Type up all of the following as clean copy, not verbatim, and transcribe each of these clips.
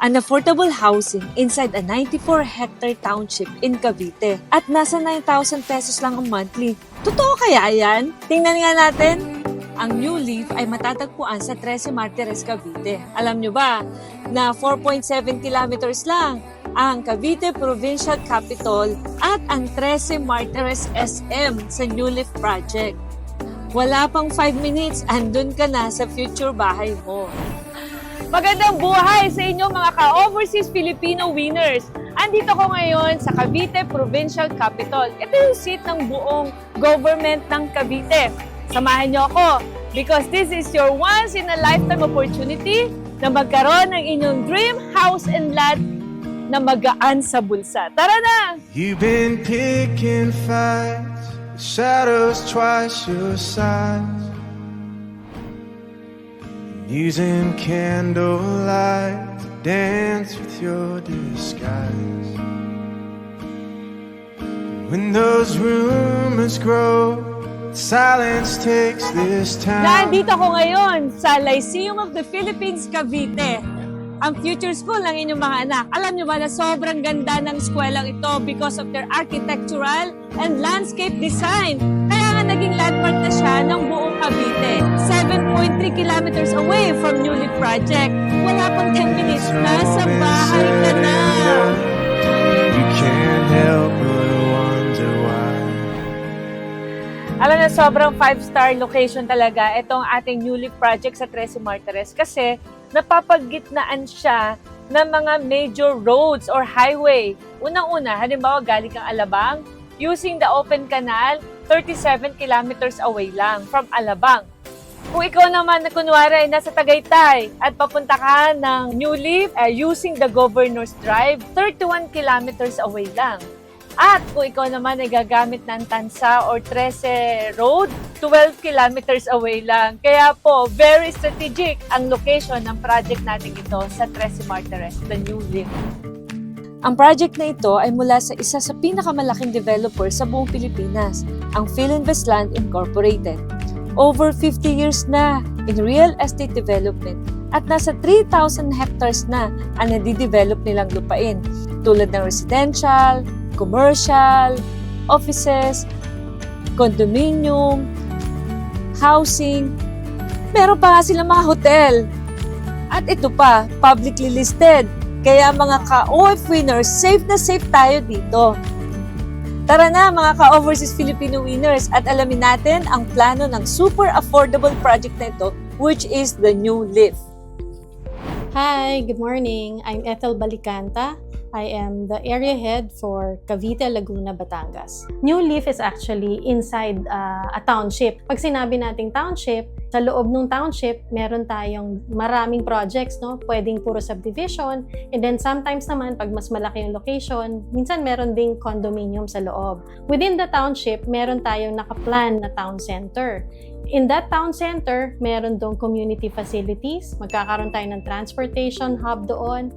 an affordable housing inside a 94-hectare township in Cavite at nasa 9,000 pesos lang ang monthly. Totoo kaya yan? Tingnan nga natin. Ang New Leaf ay matatagpuan sa 13 Martires, Cavite. Alam nyo ba na 4.7 kilometers lang ang Cavite Provincial Capital at ang 13 Martires SM sa New Leaf Project. Wala pang 5 minutes, andun ka na sa future bahay mo. Magandang buhay sa inyo mga ka-overseas Filipino winners! Andito ko ngayon sa Cavite Provincial Capital. Ito yung seat ng buong government ng Cavite. Samahan niyo ako because this is your once-in-a-lifetime opportunity na magkaroon ng inyong dream house and lot na magaan sa bulsa. Tara na! You've been picking fights, the shadows twice your size, using candlelight to dance with your disguise. When those rumors grow, silence takes this time. Nandito ko ngayon sa Lyceum of the Philippines, Cavite. Ang future school ng inyong mga anak. Alam niyo ba na sobrang ganda ng eskwelalang ito because of their architectural and landscape design. Kaya nga naging landmark na siya ng buong Cavite. 7.3 kilometers away from New Leaf Project. Wala pang 10 minutes, nasa bahay ka na. You can't help but wonder why. Alam na sobrang 5-star location talaga itong ating New Leaf Project sa 13 Martires kasi napapagitnaan siya ng mga major roads or highway. Unang-una, halimbawa galing kang Alabang, using the open canal, 37 kilometers away lang from Alabang. Kung ikaw naman na kunwari nasa Tagaytay at papunta ka ng New Leaf using the Governor's Drive, 31 kilometers away lang. At kung ikaw naman ay gagamit ng Tansa or 13 Road, 12 kilometers away lang. Kaya po, very strategic ang location ng project natin ito sa 13 Martires, the New Leaf. Ang project na ito ay mula sa isa sa pinakamalaking developer sa buong Pilipinas, ang Philinvestland Incorporated. Over 50 years na in real estate development at nasa 3,000 hectares na ang nadidevelop nilang lupain tulad ng residential, commercial, offices, condominium, housing. Meron pa nga silang mga hotel. At ito pa, publicly listed. Kaya mga ka-OF winners, safe na safe tayo dito. Tara na mga ka-overseas Filipino winners at alamin natin ang plano ng super affordable project na ito, which is the New Leaf. Hi, good morning. I'm Ethel Balicanta. I am the area head for Cavite, Laguna, Batangas. New Leaf is actually inside a township. Pag sinabi nating township, sa loob ng township, meron tayong maraming projects, no? Pwedeng puro subdivision. And then sometimes naman, pag mas malaki yung location, minsan meron ding condominium sa loob. Within the township, meron tayong nakaplan na town center. In that town center, meron doon community facilities. Magkakaroon tayo ng transportation hub doon.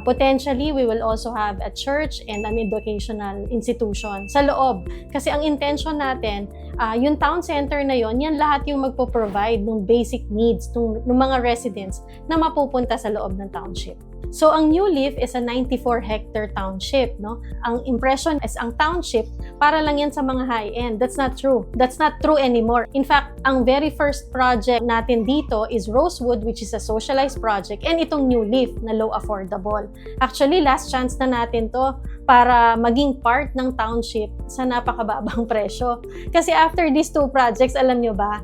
Potentially, we will also have a church and an educational institution sa loob. Kasi ang intention natin, yung town center na yon, yan lahat yung magpo-provide ng basic needs ng mga residents na mapupunta sa loob ng township. So, ang New Leaf is a 94-hectare township, no? Ang impression is ang township, para lang yan sa mga high-end. That's not true. That's not true anymore. In fact, ang very first project natin dito is Rosewood, which is a socialized project, and itong New Leaf na low affordable. Actually, last chance na natin to para maging part ng township sa napakababang presyo. Kasi after these two projects, alam nyo ba,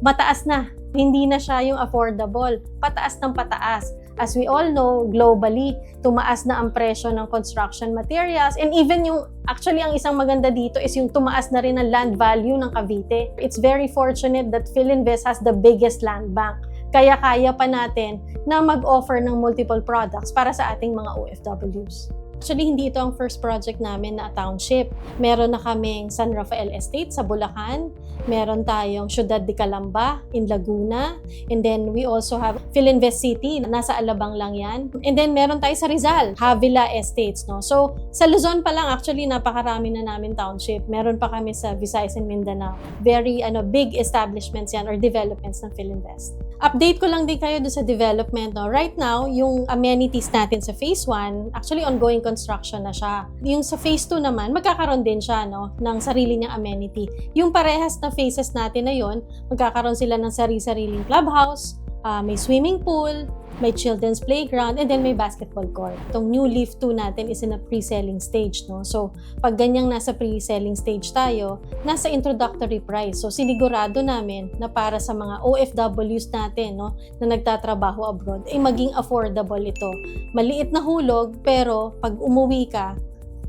mataas na. Hindi na siya yung affordable. Pataas ng pataas. As we all know, globally, tumaas na ang presyo ng construction materials and even yung, actually ang isang maganda dito is yung tumaas na rin ang land value ng Cavite. It's very fortunate that Philinvest has the biggest land bank. Kaya kaya pa natin na mag-offer ng multiple products para sa ating mga OFWs. Actually, hindi ito ang first project namin na township. Meron na kaming San Rafael Estate sa Bulacan. Meron tayong Ciudad de Calamba in Laguna. And then we also have Philinvest City, nasa Alabang lang yan. And then meron tayo sa Rizal, Havila Estates. No? So sa Luzon pa lang actually napakarami na namin township. Meron pa kami sa Visayas and Mindanao. Very big establishments yan or developments ng Philinvest. Update ko lang din kayo doon sa development. No? Right now, yung amenities natin sa Phase 1, actually ongoing construction na siya. Yung sa Phase 2 naman, magkakaroon din siya ng sarili niyang amenity. Yung parehas na phases natin na yon, magkakaroon sila ng sarili-sariling clubhouse, may swimming pool, may children's playground, and then may basketball court. Itong New Leaf 2 natin is in a pre-selling stage. No? So, pag ganyang nasa pre-selling stage tayo, nasa introductory price. So, sinigurado namin na para sa mga OFWs natin na nagtatrabaho abroad, ay maging affordable ito. Maliit na hulog, pero pag umuwi ka,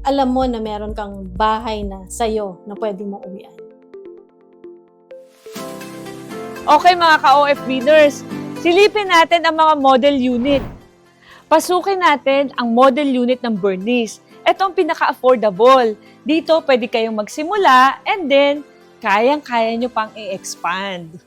alam mo na meron kang bahay na sa'yo na pwede mong uwian. Okay mga ka-OF leaders, silipin natin ang mga model unit. Pasukin natin ang model unit ng Bernice. Ito ang pinaka-affordable. Dito pwede kayong magsimula and then kayang-kaya nyo pang i-expand.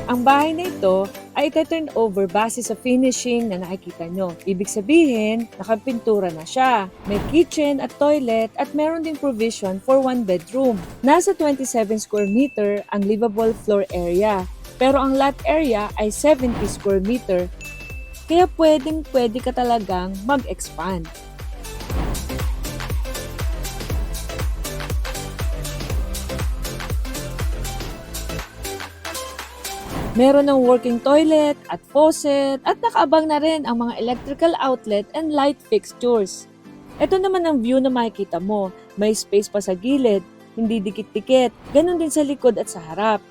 Ang bahay na ito ay ite-turn over base sa finishing na nakikita nyo. Ibig sabihin, nakapintura na siya. May kitchen at toilet at meron ding provision for 1 bedroom. Nasa 27 square meter ang livable floor area. Pero ang lot area ay 70 square meter. Kaya pwede ka talagang mag-expand. Meron ng working toilet at faucet at nakaabang na rin ang mga electrical outlet and light fixtures. Ito naman ang view na makikita mo. May space pa sa gilid, hindi dikit-dikit. Ganon din sa likod at sa harap.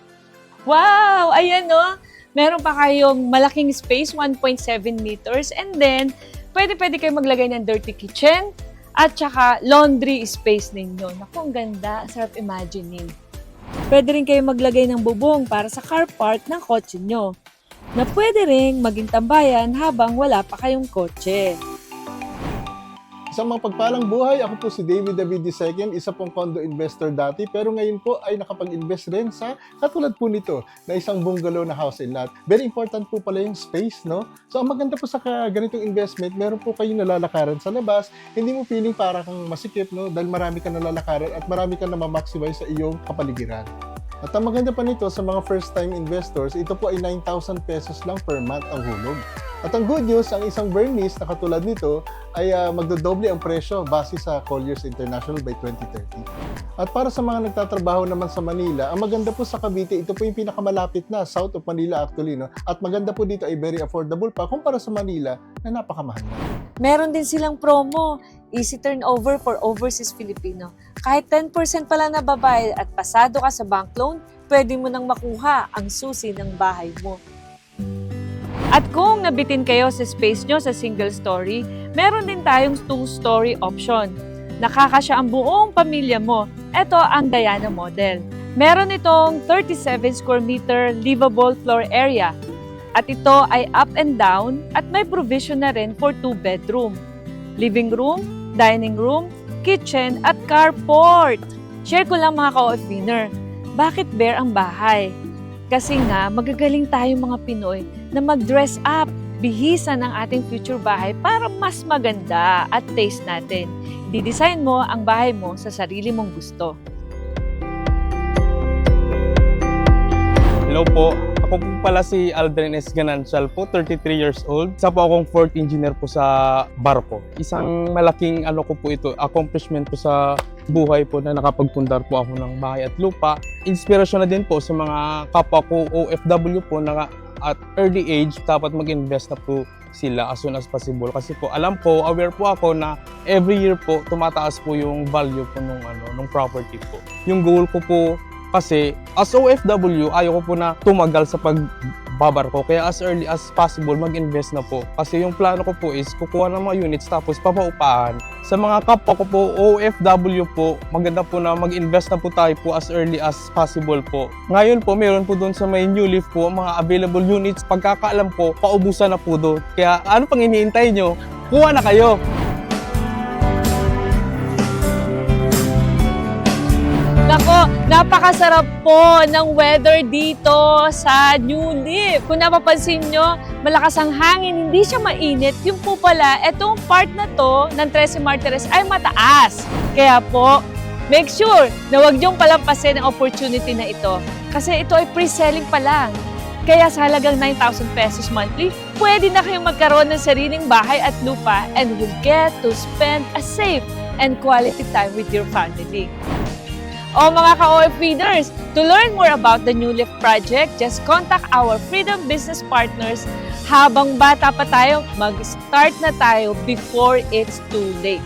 Wow! Ayan no! Meron pa kayong malaking space, 1.7 meters. And then, pwede kayong maglagay ng dirty kitchen at saka laundry space ninyo. Naku, ang ganda. Sarap imagining. Pwede rin kayong maglagay ng bubong para sa car park ng kotse nyo. Na pwede rin maging tambayan habang wala pa kayong kotse. Sa mga pagpalang buhay, ako po si David David II, isa pong condo investor dati, pero ngayon po ay nakapag-invest rin sa katulad po nito na isang bungalow na house and lot. Very important po pala yung space, no? So ang maganda po sa ganitong investment, meron po kayong nalalakaran sa labas, hindi mo feeling para kang masikip, no? Dahil marami kang nalalakaran at marami kang na-maximize sa iyong kapaligiran. At ang maganda pa nito sa mga first-time investors, ito po ay 9,000 pesos lang per month ang hulog. At ang good news, ang isang Bernice na katulad nito ay magdodoble ang presyo base sa Colliers International by 2030. At para sa mga nagtatrabaho naman sa Manila, ang maganda po sa Cavite, ito po yung pinakamalapit na south of Manila actually. No? At maganda po dito ay very affordable pa kumpara sa Manila na napakamahal na. Meron din silang promo, easy turnover for overseas Filipino. Kahit 10% pala na babayad at pasado ka sa bank loan, pwede mo nang makuha ang susi ng bahay mo. At kung nabitin kayo sa space nyo sa single story, meron din tayong 2-story option. Nakakasya ang buong pamilya mo. Ito ang Diana model. Meron itong 37 square meter livable floor area. At ito ay up and down at may provision na rin for 2 bedroom. Living room, dining room, kitchen at carport. Share ko lang mga ka-OF-winner, bakit bare ang bahay? Kasi nga, magagaling tayong mga Pinoy na mag-dress up, bihisan ang ating future bahay para mas maganda at taste natin. Didesign mo ang bahay mo sa sarili mong gusto. Hello po, ako po pala si Aldrin S. Ganancial po, 33 years old. Isa po akong fourth engineer po sa Barpo. Isang malaking accomplishment po sa buhay po na nakapagpundar po ako ng bahay at lupa. Inspirasyon na din po sa mga kapwa ko OFW po na at early age dapat mag-invest na po sila as soon as possible. Kasi po alam ko, aware po ako na every year po tumataas po yung value po nung property po. Yung goal ko po kasi as OFW, ayaw ko po na tumagal sa pagbabarko. Kaya as early as possible, mag-invest na po. Kasi yung plano ko po is kukuha ng mga units tapos papaupahan. Sa mga kapwa ko po, OFW po, maganda po na mag-invest na po tayo po as early as possible po. Ngayon po, meron po doon sa may New Leaf po, mga available units. Pagkakaalam po, paubusan na po doon. Kaya ano pang iniintay nyo? Kuha na kayo! Nako, napakasarap po ng weather dito sa New Leaf. Kung napapansin nyo, malakas ang hangin, hindi siya mainit. Yung po pala, etong part na to ng 13 Martires ay mataas. Kaya po, make sure na huwag niyong palampasin ang opportunity na ito. Kasi ito ay pre-selling pa lang. Kaya sa halagang 9,000 pesos monthly, pwede na kayong magkaroon ng sariling bahay at lupa and will get to spend a safe and quality time with your family. O mga ka-OF feeders, to learn more about the New Leaf project, just contact our Freedom Business Partners. Habang bata pa tayo, mag-start na tayo before it's too late.